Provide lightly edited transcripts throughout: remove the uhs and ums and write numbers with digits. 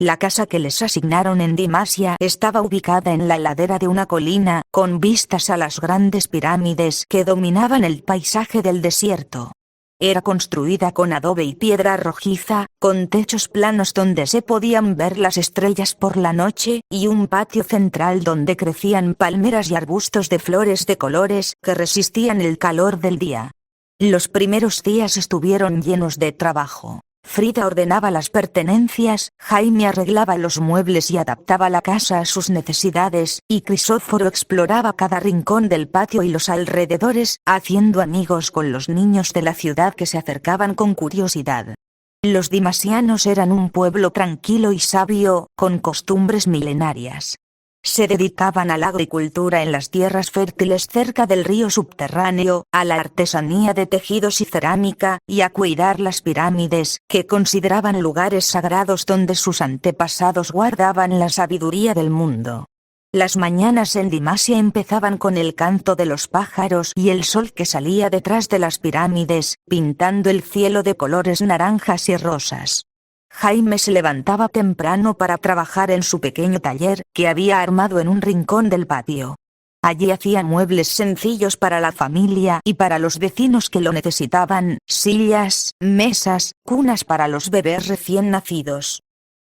La casa que les asignaron en Dimasia estaba ubicada en la ladera de una colina, con vistas a las grandes pirámides que dominaban el paisaje del desierto. Era construida con adobe y piedra rojiza, con techos planos donde se podían ver las estrellas por la noche, y un patio central donde crecían palmeras y arbustos de flores de colores que resistían el calor del día. Los primeros días estuvieron llenos de trabajo. Frida ordenaba las pertenencias, Jaime arreglaba los muebles y adaptaba la casa a sus necesidades, y Crisóforo exploraba cada rincón del patio y los alrededores, haciendo amigos con los niños de la ciudad que se acercaban con curiosidad. Los dimasianos eran un pueblo tranquilo y sabio, con costumbres milenarias. Se dedicaban a la agricultura en las tierras fértiles cerca del río subterráneo, a la artesanía de tejidos y cerámica, y a cuidar las pirámides, que consideraban lugares sagrados donde sus antepasados guardaban la sabiduría del mundo. Las mañanas en Dimasia empezaban con el canto de los pájaros y el sol que salía detrás de las pirámides, pintando el cielo de colores naranjas y rosas. Jaime se levantaba temprano para trabajar en su pequeño taller, que había armado en un rincón del patio. Allí hacía muebles sencillos para la familia y para los vecinos que lo necesitaban, sillas, mesas, cunas para los bebés recién nacidos.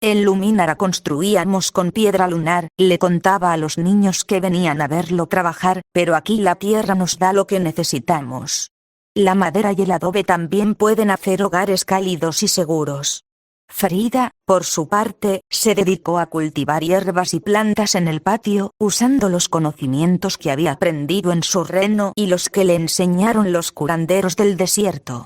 En Luminara construíamos con piedra lunar, le contaba a los niños que venían a verlo trabajar, pero aquí la tierra nos da lo que necesitamos. La madera y el adobe también pueden hacer hogares cálidos y seguros. Frida, por su parte, se dedicó a cultivar hierbas y plantas en el patio, usando los conocimientos que había aprendido en su reino y los que le enseñaron los curanderos del desierto.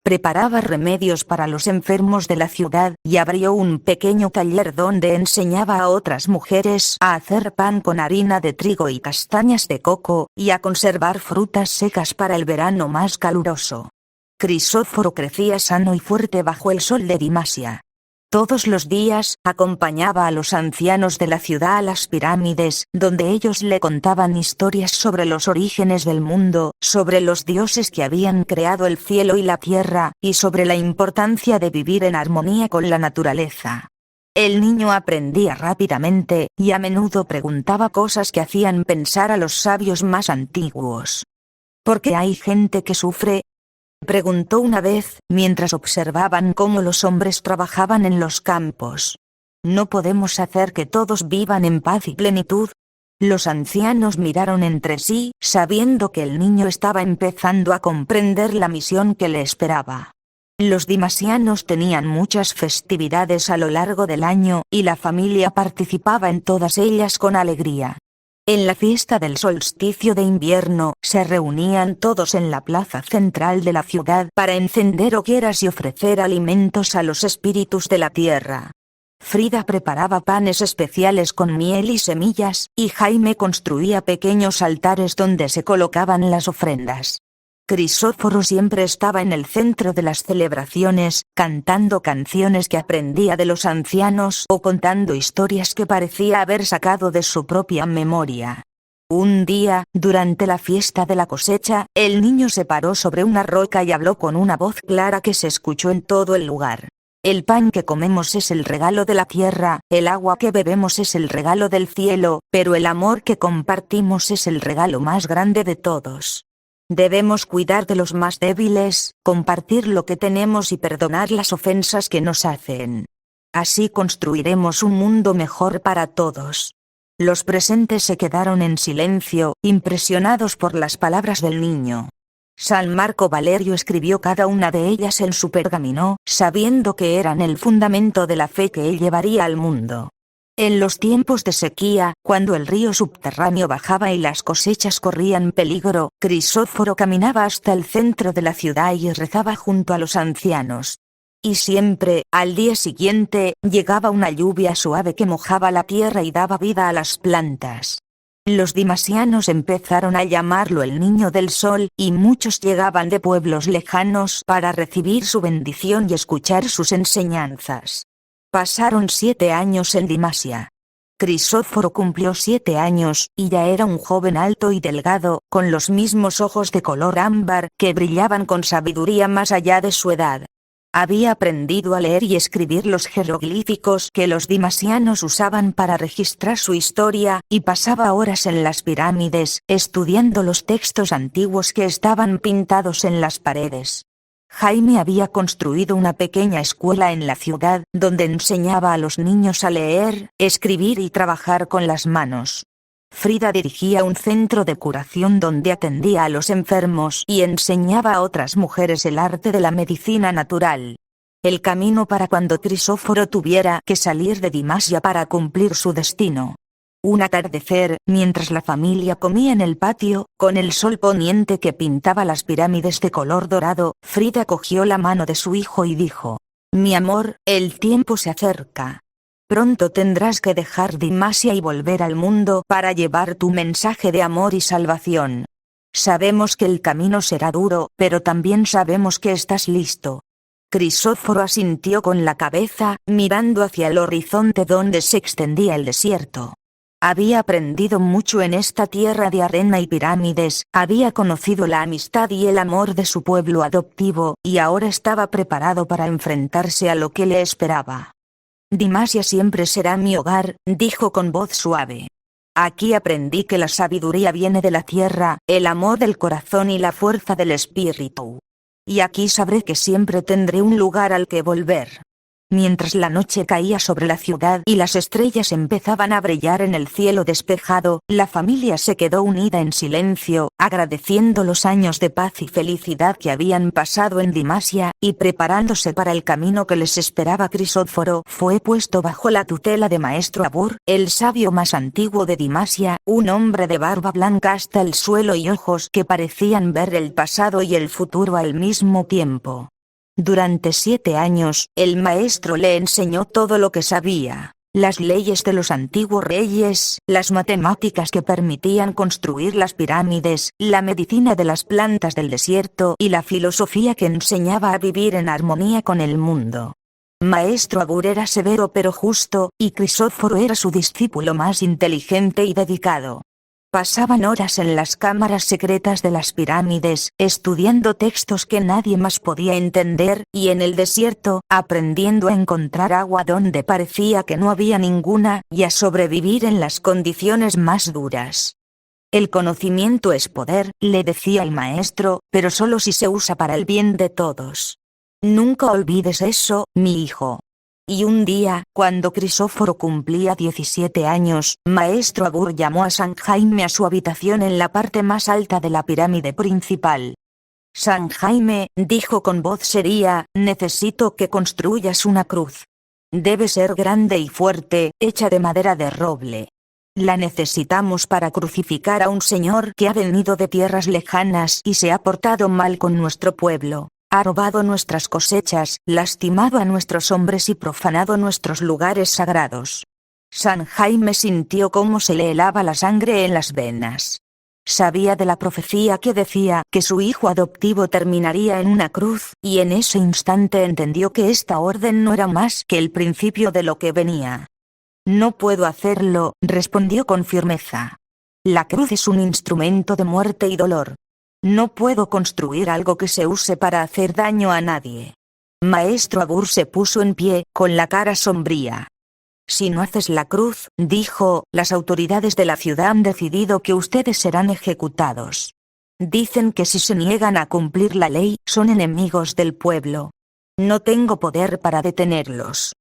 Preparaba remedios para los enfermos de la ciudad y abrió un pequeño taller donde enseñaba a otras mujeres a hacer pan con harina de trigo y castañas de coco, y a conservar frutas secas para el verano más caluroso. Crisóforo crecía sano y fuerte bajo el sol de Dimasia. Todos los días, acompañaba a los ancianos de la ciudad a las pirámides, donde ellos le contaban historias sobre los orígenes del mundo, sobre los dioses que habían creado el cielo y la tierra, y sobre la importancia de vivir en armonía con la naturaleza. El niño aprendía rápidamente, y a menudo preguntaba cosas que hacían pensar a los sabios más antiguos. ¿Por qué hay gente que sufre?, preguntó una vez, mientras observaban cómo los hombres trabajaban en los campos. ¿No podemos hacer que todos vivan en paz y plenitud? Los ancianos miraron entre sí, sabiendo que el niño estaba empezando a comprender la misión que le esperaba. Los dimasianos tenían muchas festividades a lo largo del año, y la familia participaba en todas ellas con alegría. En la fiesta del solsticio de invierno, se reunían todos en la plaza central de la ciudad para encender hogueras y ofrecer alimentos a los espíritus de la tierra. Frida preparaba panes especiales con miel y semillas, y Jaime construía pequeños altares donde se colocaban las ofrendas. Crisóforo siempre estaba en el centro de las celebraciones, cantando canciones que aprendía de los ancianos o contando historias que parecía haber sacado de su propia memoria. Un día, durante la fiesta de la cosecha, el niño se paró sobre una roca y habló con una voz clara que se escuchó en todo el lugar. El pan que comemos es el regalo de la tierra, el agua que bebemos es el regalo del cielo, pero el amor que compartimos es el regalo más grande de todos. Debemos cuidar de los más débiles, compartir lo que tenemos y perdonar las ofensas que nos hacen. Así construiremos un mundo mejor para todos. Los presentes se quedaron en silencio, impresionados por las palabras del niño. San Marco Valerio escribió cada una de ellas en su pergamino, sabiendo que eran el fundamento de la fe que él llevaría al mundo. En los tiempos de sequía, cuando el río subterráneo bajaba y las cosechas corrían peligro, Crisóforo caminaba hasta el centro de la ciudad y rezaba junto a los ancianos. Y siempre, al día siguiente, llegaba una lluvia suave que mojaba la tierra y daba vida a las plantas. Los dimasianos empezaron a llamarlo el Niño del Sol, y muchos llegaban de pueblos lejanos para recibir su bendición y escuchar sus enseñanzas. Pasaron 7 años en Dimasia. Crisóforo cumplió 7 años, y ya era un joven alto y delgado, con los mismos ojos de color ámbar que brillaban con sabiduría más allá de su edad. Había aprendido a leer y escribir los jeroglíficos que los dimasianos usaban para registrar su historia, y pasaba horas en las pirámides, estudiando los textos antiguos que estaban pintados en las paredes. Jaime había construido una pequeña escuela en la ciudad, donde enseñaba a los niños a leer, escribir y trabajar con las manos. Frida dirigía un centro de curación donde atendía a los enfermos y enseñaba a otras mujeres el arte de la medicina natural. El camino para cuando Crisóforo tuviera que salir de Dimasia para cumplir su destino. Un atardecer, mientras la familia comía en el patio, con el sol poniente que pintaba las pirámides de color dorado, Frida cogió la mano de su hijo y dijo: «Mi amor, el tiempo se acerca. Pronto tendrás que dejar Dimasia y volver al mundo para llevar tu mensaje de amor y salvación. Sabemos que el camino será duro, pero también sabemos que estás listo». Crisóforo asintió con la cabeza, mirando hacia el horizonte donde se extendía el desierto. Había aprendido mucho en esta tierra de arena y pirámides, había conocido la amistad y el amor de su pueblo adoptivo, y ahora estaba preparado para enfrentarse a lo que le esperaba. «Dimasia siempre será mi hogar», dijo con voz suave. «Aquí aprendí que la sabiduría viene de la tierra, el amor del corazón y la fuerza del espíritu. Y aquí sabré que siempre tendré un lugar al que volver». Mientras la noche caía sobre la ciudad y las estrellas empezaban a brillar en el cielo despejado, la familia se quedó unida en silencio, agradeciendo los años de paz y felicidad que habían pasado en Dimasia, y preparándose para el camino que les esperaba. Crisóforo fue puesto bajo la tutela de Maestro Abur, el sabio más antiguo de Dimasia, un hombre de barba blanca hasta el suelo y ojos que parecían ver el pasado y el futuro al mismo tiempo. Durante 7 años, el maestro le enseñó todo lo que sabía: las leyes de los antiguos reyes, las matemáticas que permitían construir las pirámides, la medicina de las plantas del desierto y la filosofía que enseñaba a vivir en armonía con el mundo. Maestro Abur era severo pero justo, y Crisóforo era su discípulo más inteligente y dedicado. Pasaban horas en las cámaras secretas de las pirámides, estudiando textos que nadie más podía entender, y en el desierto, aprendiendo a encontrar agua donde parecía que no había ninguna, y a sobrevivir en las condiciones más duras. «El conocimiento es poder», le decía el maestro, «pero solo si se usa para el bien de todos. Nunca olvides eso, mi hijo». Y un día, cuando Crisóforo cumplía 17 años, Maestro Abur llamó a San Jaime a su habitación en la parte más alta de la pirámide principal. «San Jaime», dijo con voz seria, «necesito que construyas una cruz. Debe ser grande y fuerte, hecha de madera de roble. La necesitamos para crucificar a un señor que ha venido de tierras lejanas y se ha portado mal con nuestro pueblo. Ha robado nuestras cosechas, lastimado a nuestros hombres y profanado nuestros lugares sagrados». San Jaime sintió cómo se le helaba la sangre en las venas. Sabía de la profecía que decía que su hijo adoptivo terminaría en una cruz, y en ese instante entendió que esta orden no era más que el principio de lo que venía. «No puedo hacerlo», respondió con firmeza. «La cruz es un instrumento de muerte y dolor. No puedo construir algo que se use para hacer daño a nadie». Maestro Abur se puso en pie, con la cara sombría. «Si no haces la cruz», dijo, «las autoridades de la ciudad han decidido que ustedes serán ejecutados. Dicen que si se niegan a cumplir la ley, son enemigos del pueblo. No tengo poder para detenerlos».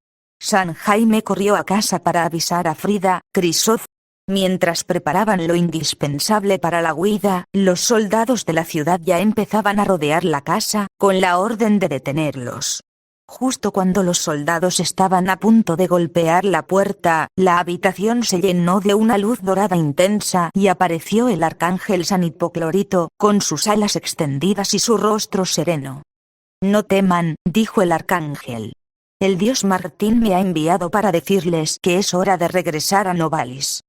San Jaime corrió a casa para avisar a Frida, Crisóforo. Mientras preparaban lo indispensable para la huida, los soldados de la ciudad ya empezaban a rodear la casa, con la orden de detenerlos. Justo cuando los soldados estaban a punto de golpear la puerta, la habitación se llenó de una luz dorada intensa y apareció el arcángel San Hipoclorito, con sus alas extendidas y su rostro sereno. «No teman», dijo el arcángel. «El dios Martín me ha enviado para decirles que es hora de regresar a Novalis.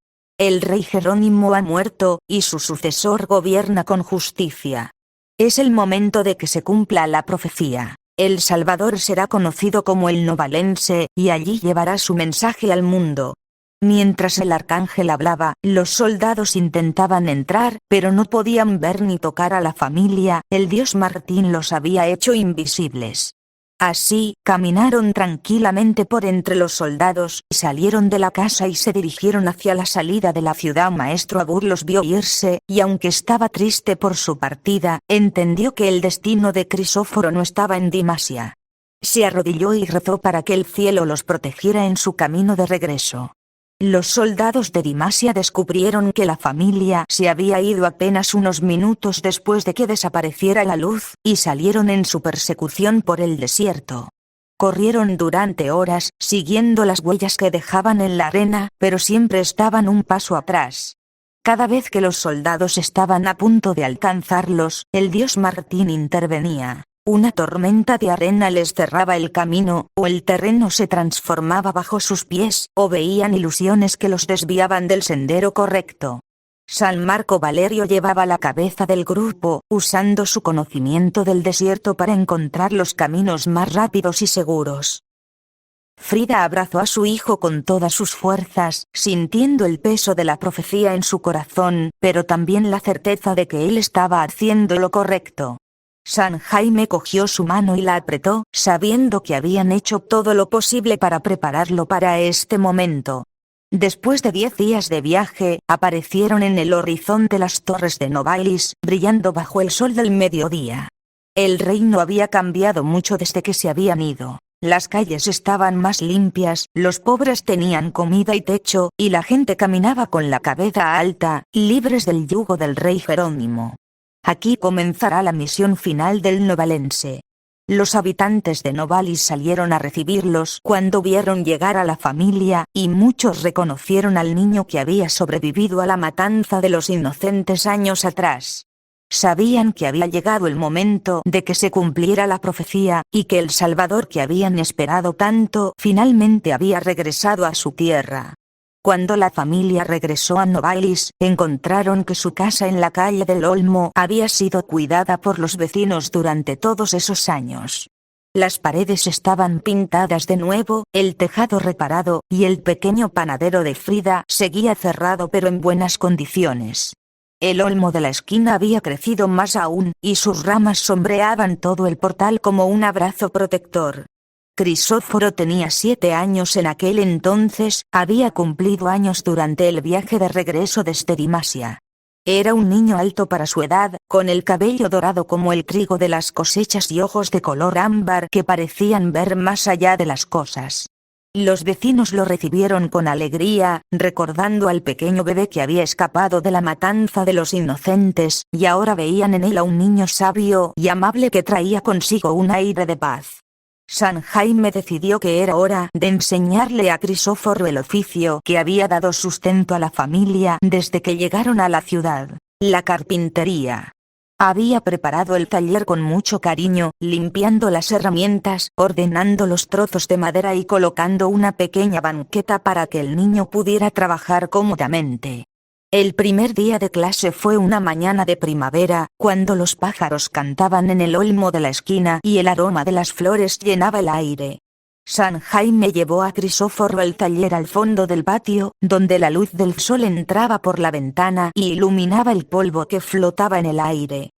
El rey Jerónimo ha muerto, y su sucesor gobierna con justicia. Es el momento de que se cumpla la profecía. El Salvador será conocido como el Novalense, y allí llevará su mensaje al mundo». Mientras el arcángel hablaba, los soldados intentaban entrar, pero no podían ver ni tocar a la familia, el dios Martín los había hecho invisibles. Así, caminaron tranquilamente por entre los soldados, salieron de la casa y se dirigieron hacia la salida de la ciudad. Maestro Abur los vio irse, y aunque estaba triste por su partida, entendió que el destino de Crisóforo no estaba en Dimasia. Se arrodilló y rezó para que el cielo los protegiera en su camino de regreso. Los soldados de Dimasia descubrieron que la familia se había ido apenas unos minutos después de que desapareciera la luz, y salieron en su persecución por el desierto. Corrieron durante horas, siguiendo las huellas que dejaban en la arena, pero siempre estaban un paso atrás. Cada vez que los soldados estaban a punto de alcanzarlos, el dios Martín intervenía. Una tormenta de arena les cerraba el camino, o el terreno se transformaba bajo sus pies, o veían ilusiones que los desviaban del sendero correcto. San Marco Valerio llevaba la cabeza del grupo, usando su conocimiento del desierto para encontrar los caminos más rápidos y seguros. Frida abrazó a su hijo con todas sus fuerzas, sintiendo el peso de la profecía en su corazón, pero también la certeza de que él estaba haciendo lo correcto. San Jaime cogió su mano y la apretó, sabiendo que habían hecho todo lo posible para prepararlo para este momento. Después de 10 días de viaje, aparecieron en el horizonte las torres de Novalis, brillando bajo el sol del mediodía. El reino había cambiado mucho desde que se habían ido. Las calles estaban más limpias, los pobres tenían comida y techo, y la gente caminaba con la cabeza alta, libres del yugo del rey Jerónimo. Aquí comenzará la misión final del novalense. Los habitantes de Novalis salieron a recibirlos cuando vieron llegar a la familia, y muchos reconocieron al niño que había sobrevivido a la matanza de los inocentes años atrás. Sabían que había llegado el momento de que se cumpliera la profecía, y que el Salvador que habían esperado tanto finalmente había regresado a su tierra. Cuando la familia regresó a Novalis, encontraron que su casa en la calle del Olmo había sido cuidada por los vecinos durante todos esos años. Las paredes estaban pintadas de nuevo, el tejado reparado, y el pequeño panadero de Frida seguía cerrado pero en buenas condiciones. El olmo de la esquina había crecido más aún, y sus ramas sombreaban todo el portal como un abrazo protector. Crisóforo tenía 7 años en aquel entonces, había cumplido años durante el viaje de regreso desde Dimasia. Era un niño alto para su edad, con el cabello dorado como el trigo de las cosechas y ojos de color ámbar que parecían ver más allá de las cosas. Los vecinos lo recibieron con alegría, recordando al pequeño bebé que había escapado de la matanza de los inocentes, y ahora veían en él a un niño sabio y amable que traía consigo un aire de paz. San Jaime decidió que era hora de enseñarle a Crisóforo el oficio que había dado sustento a la familia desde que llegaron a la ciudad: la carpintería. Había preparado el taller con mucho cariño, limpiando las herramientas, ordenando los trozos de madera y colocando una pequeña banqueta para que el niño pudiera trabajar cómodamente. El primer día de clase fue una mañana de primavera, cuando los pájaros cantaban en el olmo de la esquina y el aroma de las flores llenaba el aire. San Jaime llevó a Crisóforo al taller al fondo del patio, donde la luz del sol entraba por la ventana y iluminaba el polvo que flotaba en el aire.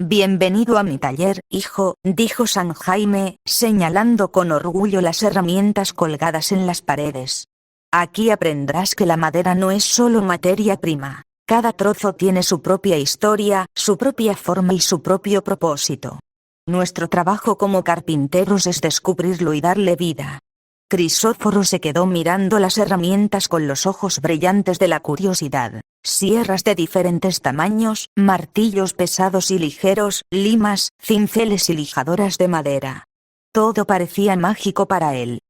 «Bienvenido a mi taller, hijo», dijo San Jaime, señalando con orgullo las herramientas colgadas en las paredes. «Aquí aprenderás que la madera no es solo materia prima. Cada trozo tiene su propia historia, su propia forma y su propio propósito. Nuestro trabajo como carpinteros es descubrirlo y darle vida». Crisóforo se quedó mirando las herramientas con los ojos brillantes de la curiosidad. Sierras de diferentes tamaños, martillos pesados y ligeros, limas, cinceles y lijadoras de madera. Todo parecía mágico para él.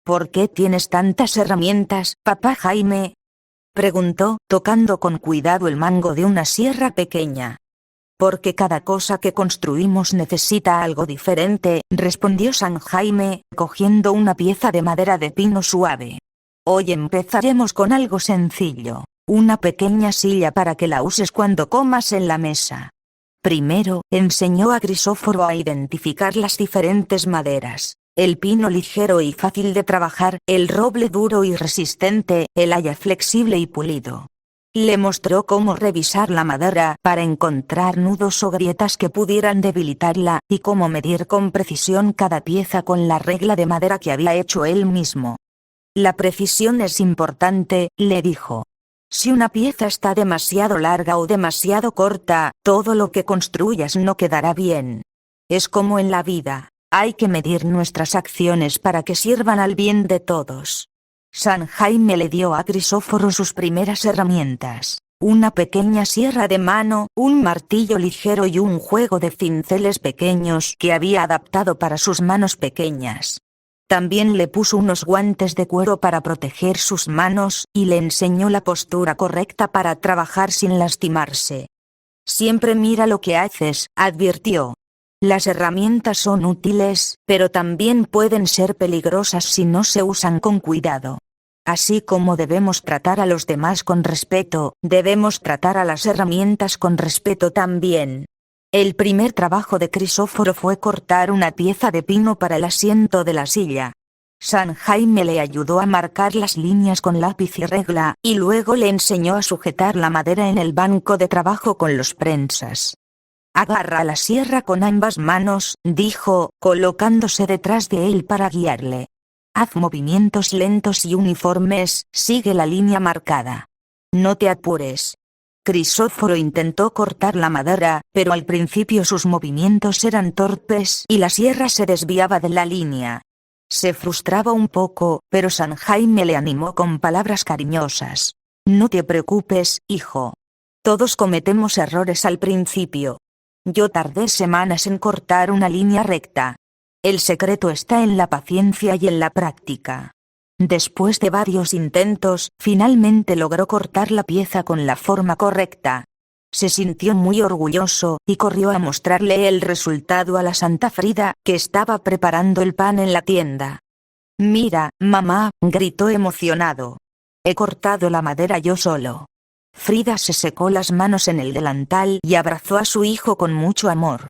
«¿Por qué tienes tantas herramientas, papá Jaime?», preguntó, tocando con cuidado el mango de una sierra pequeña. «Porque cada cosa que construimos necesita algo diferente», respondió San Jaime, cogiendo una pieza de madera de pino suave. «Hoy empezaremos con algo sencillo, una pequeña silla para que la uses cuando comas en la mesa». Primero, enseñó a Crisóforo a identificar las diferentes maderas: el pino ligero y fácil de trabajar, el roble duro y resistente, el haya flexible y pulido. Le mostró cómo revisar la madera para encontrar nudos o grietas que pudieran debilitarla, y cómo medir con precisión cada pieza con la regla de madera que había hecho él mismo. La precisión es importante, le dijo. Si una pieza está demasiado larga o demasiado corta, todo lo que construyas no quedará bien. Es como en la vida, hay que medir nuestras acciones para que sirvan al bien de todos. San Jaime le dio a Crisóforo sus primeras herramientas, una pequeña sierra de mano, un martillo ligero y un juego de cinceles pequeños que había adaptado para sus manos pequeñas. También le puso unos guantes de cuero para proteger sus manos, y le enseñó la postura correcta para trabajar sin lastimarse. Siempre mira lo que haces, advirtió. Las herramientas son útiles, pero también pueden ser peligrosas si no se usan con cuidado. Así como debemos tratar a los demás con respeto, debemos tratar a las herramientas con respeto también. El primer trabajo de Crisóforo fue cortar una pieza de pino para el asiento de la silla. San Jaime le ayudó a marcar las líneas con lápiz y regla, y luego le enseñó a sujetar la madera en el banco de trabajo con los prensas. Agarra la sierra con ambas manos, dijo, colocándose detrás de él para guiarle. Haz movimientos lentos y uniformes, sigue la línea marcada. No te apures. Crisóforo intentó cortar la madera, pero al principio sus movimientos eran torpes y la sierra se desviaba de la línea. Se frustraba un poco, pero San Jaime le animó con palabras cariñosas. No te preocupes, hijo. Todos cometemos errores al principio. Yo tardé semanas en cortar una línea recta. El secreto está en la paciencia y en la práctica. Después de varios intentos, finalmente logró cortar la pieza con la forma correcta. Se sintió muy orgulloso, y corrió a mostrarle el resultado a la Santa Frida, que estaba preparando el pan en la tienda. Mira, mamá, gritó emocionado. He cortado la madera yo solo. Frida se secó las manos en el delantal y abrazó a su hijo con mucho amor.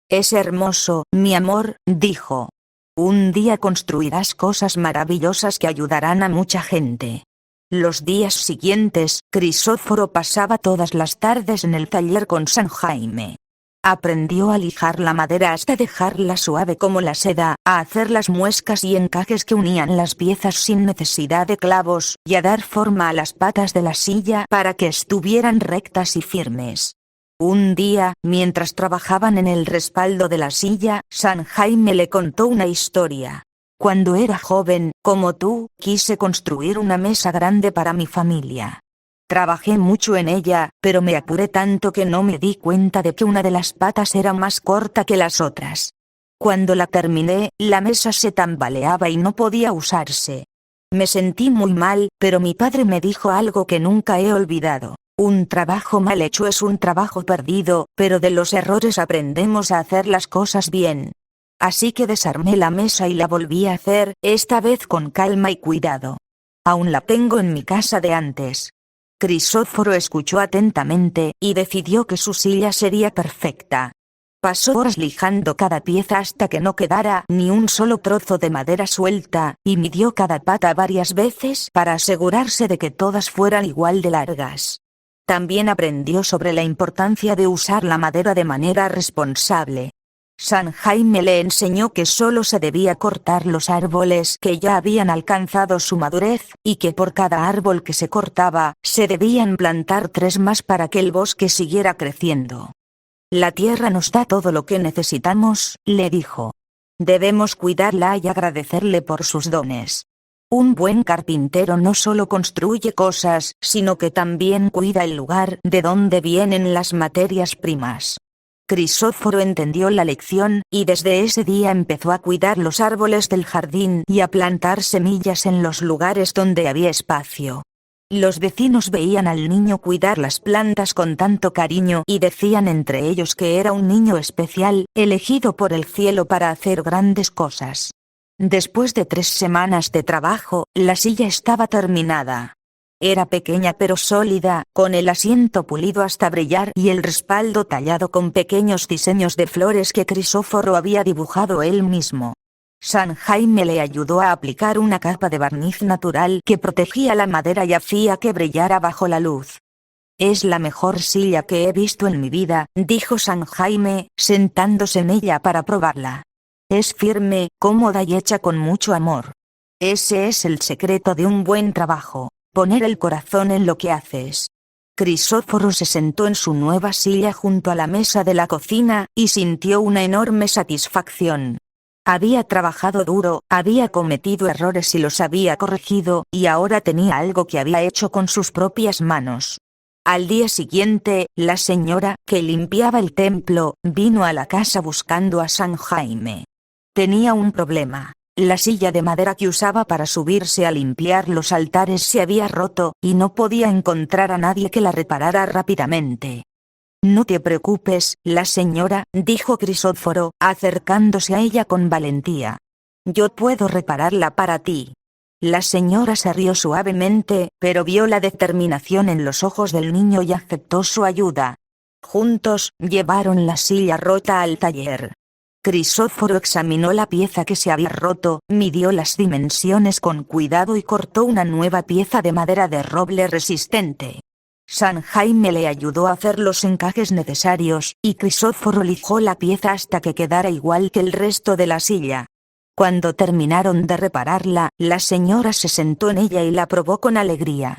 Es hermoso, mi amor, dijo. Un día construirás cosas maravillosas que ayudarán a mucha gente. Los días siguientes, Crisóforo pasaba todas las tardes en el taller con San Jaime. Aprendió a lijar la madera hasta dejarla suave como la seda, a hacer las muescas y encajes que unían las piezas sin necesidad de clavos, y a dar forma a las patas de la silla para que estuvieran rectas y firmes. Un día, mientras trabajaban en el respaldo de la silla, San Jaime le contó una historia. Cuando era joven, como tú, quise construir una mesa grande para mi familia. Trabajé mucho en ella, pero me apuré tanto que no me di cuenta de que una de las patas era más corta que las otras. Cuando la terminé, la mesa se tambaleaba y no podía usarse. Me sentí muy mal, pero mi padre me dijo algo que nunca he olvidado. Un trabajo mal hecho es un trabajo perdido, pero de los errores aprendemos a hacer las cosas bien. Así que desarmé la mesa y la volví a hacer, esta vez con calma y cuidado. Aún la tengo en mi casa de antes. Crisóforo escuchó atentamente, y decidió que su silla sería perfecta. Pasó horas lijando cada pieza hasta que no quedara ni un solo trozo de madera suelta, y midió cada pata varias veces para asegurarse de que todas fueran igual de largas. También aprendió sobre la importancia de usar la madera de manera responsable. San Jaime le enseñó que solo se debía cortar los árboles que ya habían alcanzado su madurez, y que por cada árbol que se cortaba, se debían plantar 3 más para que el bosque siguiera creciendo. La tierra nos da todo lo que necesitamos, le dijo. Debemos cuidarla y agradecerle por sus dones. Un buen carpintero no solo construye cosas, sino que también cuida el lugar de donde vienen las materias primas. Crisóforo entendió la lección, y desde ese día empezó a cuidar los árboles del jardín y a plantar semillas en los lugares donde había espacio. Los vecinos veían al niño cuidar las plantas con tanto cariño y decían entre ellos que era un niño especial, elegido por el cielo para hacer grandes cosas. Después de 3 semanas de trabajo, la silla estaba terminada. Era pequeña pero sólida, con el asiento pulido hasta brillar y el respaldo tallado con pequeños diseños de flores que Crisóforo había dibujado él mismo. San Jaime le ayudó a aplicar una capa de barniz natural que protegía la madera y hacía que brillara bajo la luz. Es la mejor silla que he visto en mi vida, dijo San Jaime, sentándose en ella para probarla. Es firme, cómoda y hecha con mucho amor. Ese es el secreto de un buen trabajo, poner el corazón en lo que haces. Crisóforo se sentó en su nueva silla junto a la mesa de la cocina, y sintió una enorme satisfacción. Había trabajado duro, había cometido errores y los había corregido, y ahora tenía algo que había hecho con sus propias manos. Al día siguiente, la señora, que limpiaba el templo, vino a la casa buscando a San Jaime. Tenía un problema. La silla de madera que usaba para subirse a limpiar los altares se había roto, y no podía encontrar a nadie que la reparara rápidamente. No te preocupes, la señora, dijo Crisóforo, acercándose a ella con valentía. Yo puedo repararla para ti. La señora se rió suavemente, pero vio la determinación en los ojos del niño y aceptó su ayuda. Juntos, llevaron la silla rota al taller. Crisóforo examinó la pieza que se había roto, midió las dimensiones con cuidado y cortó una nueva pieza de madera de roble resistente. San Jaime le ayudó a hacer los encajes necesarios, y Crisóforo lijó la pieza hasta que quedara igual que el resto de la silla. Cuando terminaron de repararla, la señora se sentó en ella y la probó con alegría.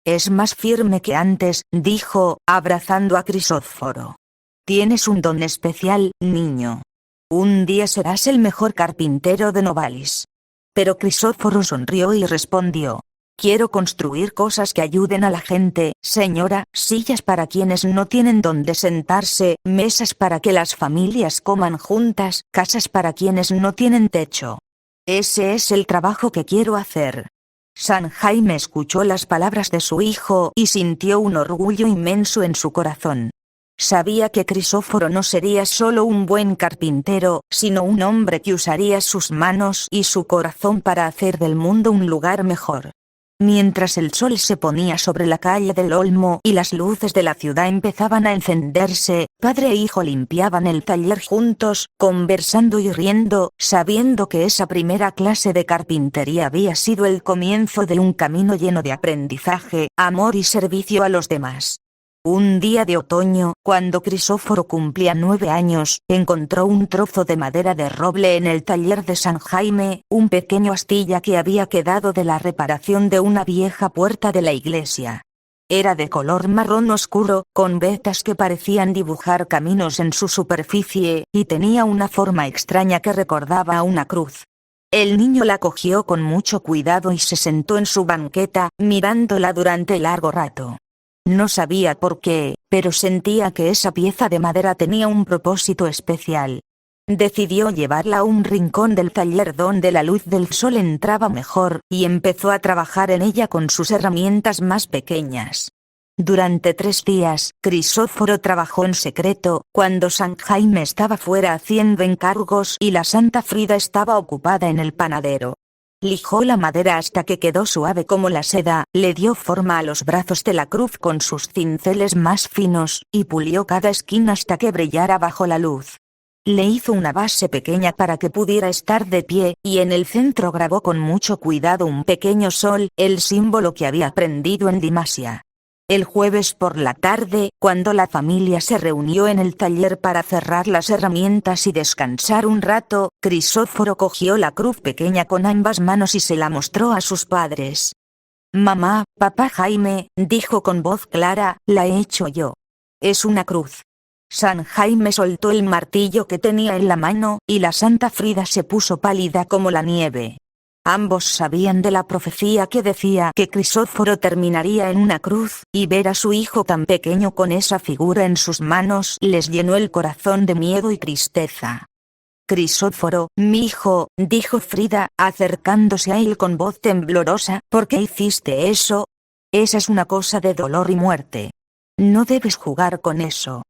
Es más firme que antes, dijo, abrazando a Crisóforo. Tienes un don especial, niño. Un día serás el mejor carpintero de Novalis. Pero Crisóforo sonrió y respondió. Quiero construir cosas que ayuden a la gente, señora, sillas para quienes no tienen donde sentarse, mesas para que las familias coman juntas, casas para quienes no tienen techo. Ese es el trabajo que quiero hacer. San Jaime escuchó las palabras de su hijo y sintió un orgullo inmenso en su corazón. Sabía que Crisóforo no sería solo un buen carpintero, sino un hombre que usaría sus manos y su corazón para hacer del mundo un lugar mejor. Mientras el sol se ponía sobre la calle del Olmo y las luces de la ciudad empezaban a encenderse, padre e hijo limpiaban el taller juntos, conversando y riendo, sabiendo que esa primera clase de carpintería había sido el comienzo de un camino lleno de aprendizaje, amor y servicio a los demás. Un día de otoño, cuando Crisóforo cumplía 9 años, encontró un trozo de madera de roble en el taller de San Jaime, un pequeño astilla que había quedado de la reparación de una vieja puerta de la iglesia. Era de color marrón oscuro, con vetas que parecían dibujar caminos en su superficie, y tenía una forma extraña que recordaba a una cruz. El niño la cogió con mucho cuidado y se sentó en su banqueta, mirándola durante largo rato. No sabía por qué, pero sentía que esa pieza de madera tenía un propósito especial. Decidió llevarla a un rincón del taller donde la luz del sol entraba mejor, y empezó a trabajar en ella con sus herramientas más pequeñas. Durante 3 días, Crisóforo trabajó en secreto, cuando San Jaime estaba fuera haciendo encargos y la Santa Frida estaba ocupada en el panadero. Lijó la madera hasta que quedó suave como la seda, le dio forma a los brazos de la cruz con sus cinceles más finos, y pulió cada esquina hasta que brillara bajo la luz. Le hizo una base pequeña para que pudiera estar de pie, y en el centro grabó con mucho cuidado un pequeño sol, el símbolo que había aprendido en Dimasia. El jueves por la tarde, cuando la familia se reunió en el taller para cerrar las herramientas y descansar un rato, Crisóforo cogió la cruz pequeña con ambas manos y se la mostró a sus padres. Mamá, papá Jaime, dijo con voz clara, la he hecho yo. Es una cruz. San Jaime soltó el martillo que tenía en la mano, y la Santa Frida se puso pálida como la nieve. Ambos sabían de la profecía que decía que Crisóforo terminaría en una cruz, y ver a su hijo tan pequeño con esa figura en sus manos les llenó el corazón de miedo y tristeza. Crisóforo, mi hijo, dijo Frida, acercándose a él con voz temblorosa, ¿por qué hiciste eso? Esa es una cosa de dolor y muerte. No debes jugar con eso.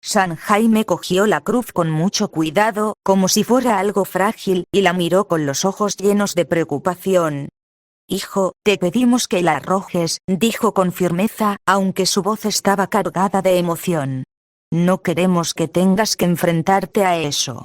San Jaime cogió la cruz con mucho cuidado, como si fuera algo frágil, y la miró con los ojos llenos de preocupación. Hijo, te pedimos que la arrojes, dijo con firmeza, aunque su voz estaba cargada de emoción. No queremos que tengas que enfrentarte a eso.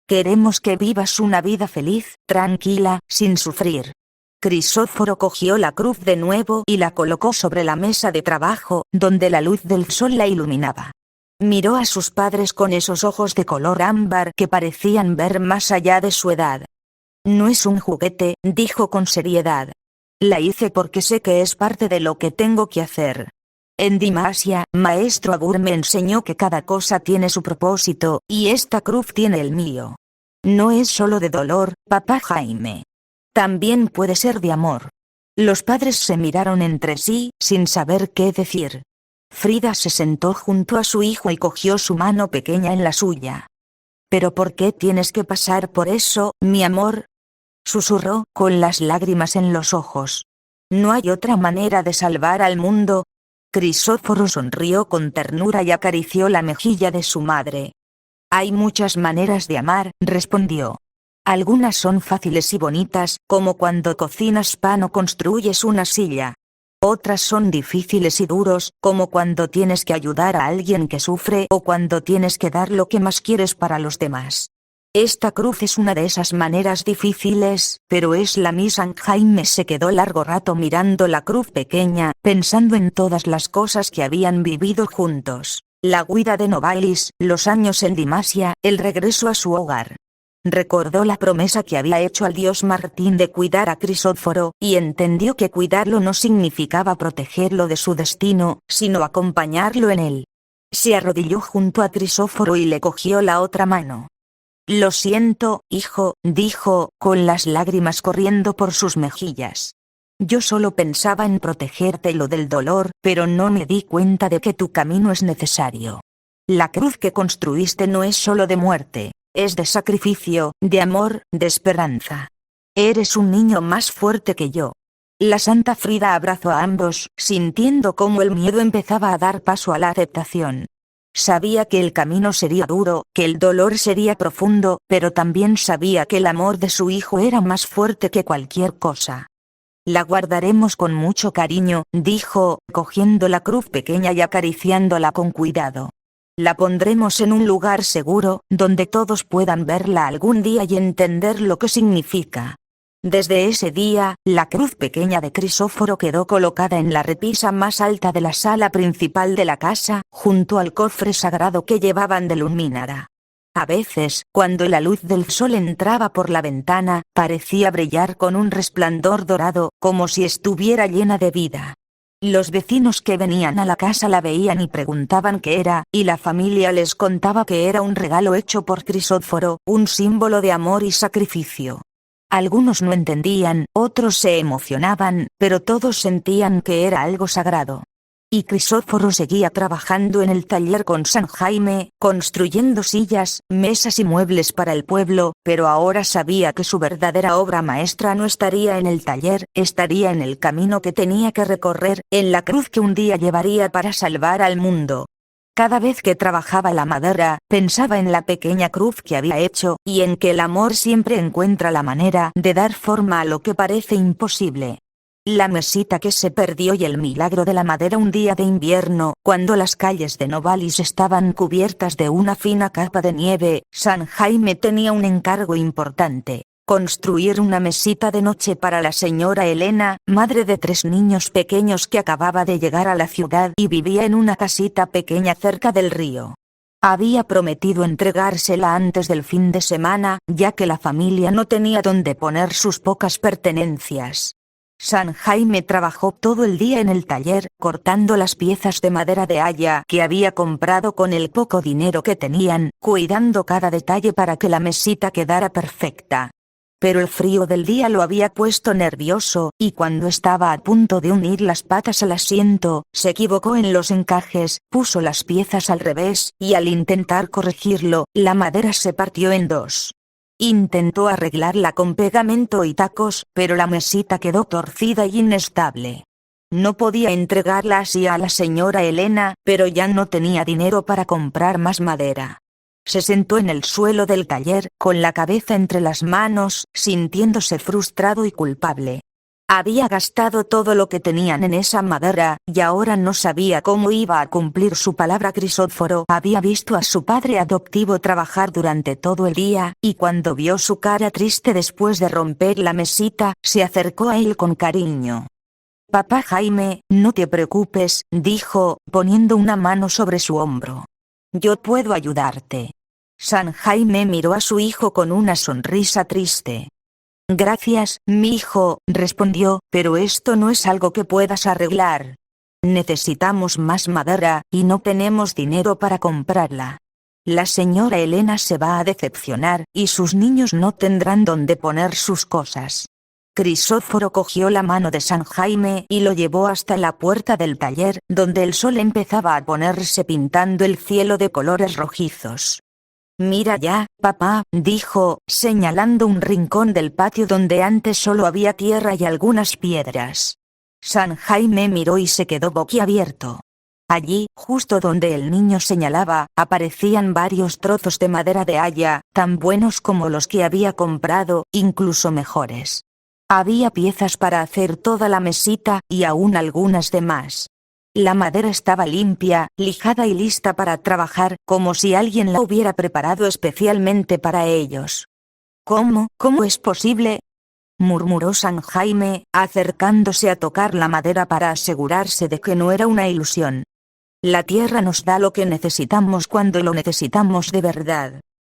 Queremos que vivas una vida feliz, tranquila, sin sufrir. Crisóforo cogió la cruz de nuevo y la colocó sobre la mesa de trabajo, donde la luz del sol la iluminaba. Miró a sus padres con esos ojos de color ámbar que parecían ver más allá de su edad. No es un juguete, dijo con seriedad. La hice porque sé que es parte de lo que tengo que hacer. En Dimasia, maestro Agur me enseñó que cada cosa tiene su propósito, y esta cruz tiene el mío. No es solo de dolor, papá Jaime. También puede ser de amor. Los padres se miraron entre sí, sin saber qué decir. Frida se sentó junto a su hijo y cogió su mano pequeña en la suya. ¿Pero por qué tienes que pasar por eso, mi amor?, susurró, con las lágrimas en los ojos. ¿No hay otra manera de salvar al mundo? Crisóforo sonrió con ternura y acarició la mejilla de su madre. Hay muchas maneras de amar, respondió. Algunas son fáciles y bonitas, como cuando cocinas pan o construyes una silla. Otras son difíciles y duros, como cuando tienes que ayudar a alguien que sufre o cuando tienes que dar lo que más quieres para los demás. Esta cruz es una de esas maneras difíciles, pero es la misma. Jaime se quedó largo rato mirando la cruz pequeña, pensando en todas las cosas que habían vivido juntos. La huida de Novalis, los años en Dimasia, el regreso a su hogar. Recordó la promesa que había hecho al dios Martín de cuidar a Crisóforo, y entendió que cuidarlo no significaba protegerlo de su destino, sino acompañarlo en él. Se arrodilló junto a Crisóforo y le cogió la otra mano. Lo siento, hijo, dijo, con las lágrimas corriendo por sus mejillas. Yo solo pensaba en protegerte lo del dolor, pero no me di cuenta de que tu camino es necesario. La cruz que construiste no es solo de muerte, es de sacrificio, de amor, de esperanza. Eres un niño más fuerte que yo. La Santa Frida abrazó a ambos, sintiendo cómo el miedo empezaba a dar paso a la aceptación. Sabía que el camino sería duro, que el dolor sería profundo, pero también sabía que el amor de su hijo era más fuerte que cualquier cosa. La guardaremos con mucho cariño, dijo, cogiendo la cruz pequeña y acariciándola con cuidado. La pondremos en un lugar seguro, donde todos puedan verla algún día y entender lo que significa. Desde ese día, la cruz pequeña de Crisóforo quedó colocada en la repisa más alta de la sala principal de la casa, junto al cofre sagrado que llevaban de Lumínara. A veces, cuando la luz del sol entraba por la ventana, parecía brillar con un resplandor dorado, como si estuviera llena de vida. Los vecinos que venían a la casa la veían y preguntaban qué era, y la familia les contaba que era un regalo hecho por Crisóforo, un símbolo de amor y sacrificio. Algunos no entendían, otros se emocionaban, pero todos sentían que era algo sagrado. Y Crisóforo seguía trabajando en el taller con San Jaime, construyendo sillas, mesas y muebles para el pueblo, pero ahora sabía que su verdadera obra maestra no estaría en el taller, estaría en el camino que tenía que recorrer, en la cruz que un día llevaría para salvar al mundo. Cada vez que trabajaba la madera, pensaba en la pequeña cruz que había hecho, y en que el amor siempre encuentra la manera de dar forma a lo que parece imposible. La mesita que se perdió y el milagro de la madera un día de invierno, cuando las calles de Novalis estaban cubiertas de una fina capa de nieve, San Jaime tenía un encargo importante. Construir una mesita de noche para la señora Elena, madre de 3 niños pequeños que acababa de llegar a la ciudad y vivía en una casita pequeña cerca del río. Había prometido entregársela antes del fin de semana, ya que la familia no tenía dónde poner sus pocas pertenencias. San Jaime trabajó todo el día en el taller, cortando las piezas de madera de haya que había comprado con el poco dinero que tenían, cuidando cada detalle para que la mesita quedara perfecta. Pero el frío del día lo había puesto nervioso, y cuando estaba a punto de unir las patas al asiento, se equivocó en los encajes, puso las piezas al revés, y al intentar corregirlo, la madera se partió en 2. Intentó arreglarla con pegamento y tacos, pero la mesita quedó torcida y inestable. No podía entregarla así a la señora Elena, pero ya no tenía dinero para comprar más madera. Se sentó en el suelo del taller, con la cabeza entre las manos, sintiéndose frustrado y culpable. Había gastado todo lo que tenían en esa madera, y ahora no sabía cómo iba a cumplir su palabra. Crisóforo había visto a su padre adoptivo trabajar durante todo el día, y cuando vio su cara triste después de romper la mesita, se acercó a él con cariño. Papá Jaime, no te preocupes, dijo, poniendo una mano sobre su hombro. Yo puedo ayudarte. San Jaime miró a su hijo con una sonrisa triste. Gracias, mi hijo, respondió, pero esto no es algo que puedas arreglar. Necesitamos más madera, y no tenemos dinero para comprarla. La señora Elena se va a decepcionar, y sus niños no tendrán dónde poner sus cosas. Crisóforo cogió la mano de San Jaime y lo llevó hasta la puerta del taller, donde el sol empezaba a ponerse pintando el cielo de colores rojizos. Mira ya, papá, dijo, señalando un rincón del patio donde antes solo había tierra y algunas piedras. San Jaime miró y se quedó boquiabierto. Allí, justo donde el niño señalaba, aparecían varios trozos de madera de haya, tan buenos como los que había comprado, incluso mejores. Había piezas para hacer toda la mesita, y aún algunas de más. La madera estaba limpia, lijada y lista para trabajar, como si alguien la hubiera preparado especialmente para ellos. ¿Cómo es posible?, murmuró San Jaime, acercándose a tocar la madera para asegurarse de que no era una ilusión. La tierra nos da lo que necesitamos cuando lo necesitamos de verdad.